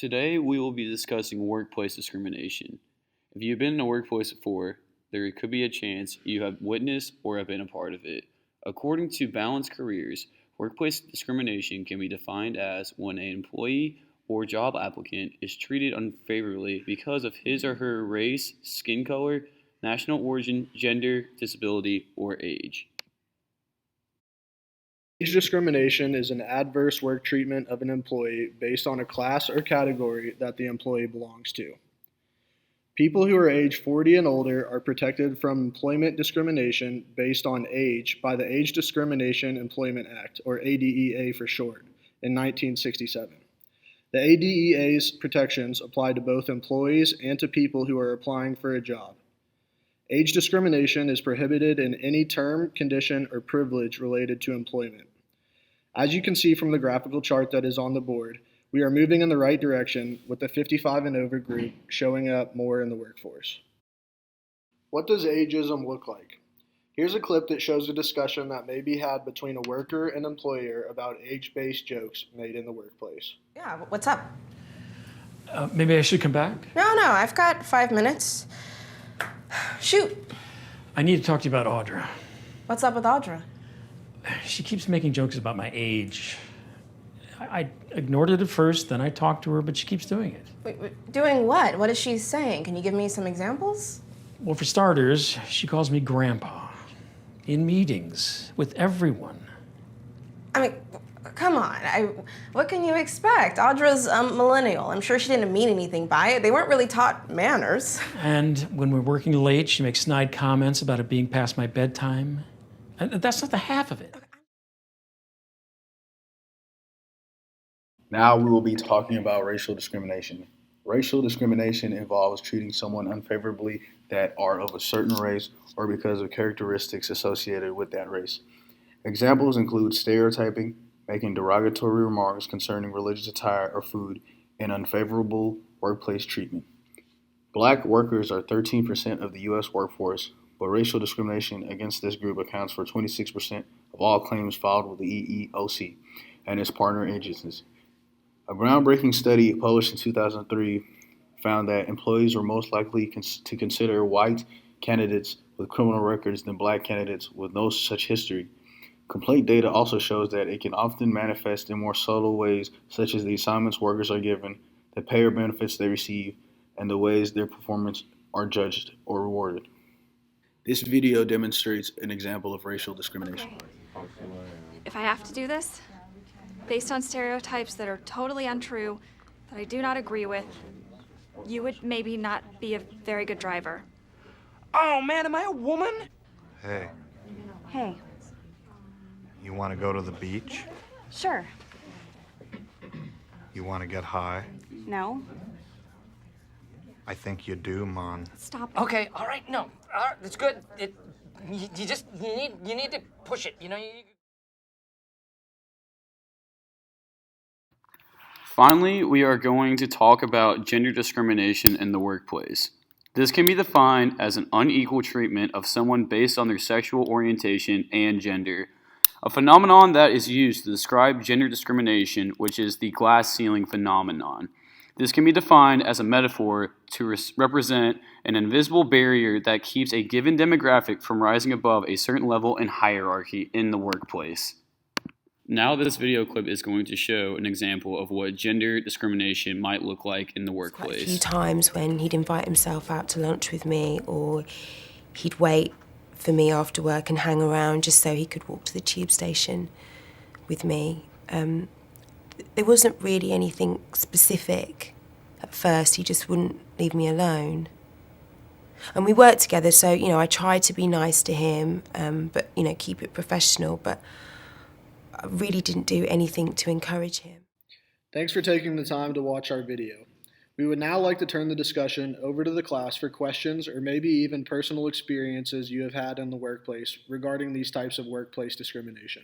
Today, we will be discussing workplace discrimination. If you've been in a workplace before, there could be a chance you have witnessed or have been a part of it. According to Balanced Careers, workplace discrimination can be defined as when an employee or job applicant is treated unfavorably because of his or her race, skin color, national origin, gender, disability, or age. Age discrimination is an adverse work treatment of an employee based on a class or category that the employee belongs to. People who are age 40 and older are protected from employment discrimination based on age by the Age Discrimination Employment Act, or ADEA for short, in 1967. The ADEA's protections apply to both employees and to people who are applying for a job. Age discrimination is prohibited in any term, condition, or privilege related to employment. As you can see from the graphical chart that is on the board, we are moving in the right direction with the 55 and over group showing up more in the workforce. What does ageism look like? Here's a clip that shows a discussion that may be had between a worker and employer about age-based jokes made in the workplace. Yeah, what's up? Maybe I should come back? No, I've got 5 minutes. Shoot. I need to talk to you about Audra. What's up with Audra? She keeps making jokes about my age. I ignored it at first, then I talked to her, but she keeps doing it. Wait, doing what? What is she saying? Can you give me some examples? Well, for starters, she calls me Grandpa. In meetings, with everyone. I mean, come on. What can you expect? Audra's millennial. I'm sure she didn't mean anything by it. They weren't really taught manners. And when we're working late, she makes snide comments about it being past my bedtime. And that's not the half of it. Now we will be talking about racial discrimination. Racial discrimination involves treating someone unfavorably that are of a certain race or because of characteristics associated with that race. Examples include stereotyping, making derogatory remarks concerning religious attire or food, and unfavorable workplace treatment. Black workers are 13% of the U.S. workforce, but racial discrimination against this group accounts for 26% of all claims filed with the EEOC and its partner agencies. A groundbreaking study published in 2003 found that employees were most likely to consider white candidates with criminal records than black candidates with no such history. Complaint data also shows that it can often manifest in more subtle ways, such as the assignments workers are given, the pay or benefits they receive, and the ways their performance are judged or rewarded. This video demonstrates an example of racial discrimination. If I have to do this, based on stereotypes that are totally untrue, that I do not agree with, you would maybe not be a very good driver. Oh man, am I a woman? Hey, Hey, you want to go to the beach? sure. You want to get high? No? I think you do, Mon. Stop. Okay, all right, no, all right, it's good. You need to push it. Finally, we are going to talk about gender discrimination in the workplace. This can be defined as an unequal treatment of someone based on their sexual orientation and gender. A phenomenon that is used to describe gender discrimination, which is the glass ceiling phenomenon. This can be defined as a metaphor to represent an invisible barrier that keeps a given demographic from rising above a certain level in hierarchy in the workplace. Now this video clip is going to show an example of what gender discrimination might look like in the workplace. Quite a few times when he'd invite himself out to lunch with me, or he'd wait for me after work and hang around just so he could walk to the tube station with me. There wasn't really anything specific at first. He just wouldn't leave me alone. And we worked together, so, I tried to be nice to him, but, keep it professional, but I really didn't do anything to encourage him. Thanks for taking the time to watch our video. We would now like to turn the discussion over to the class for questions or maybe even personal experiences you have had in the workplace regarding these types of workplace discrimination.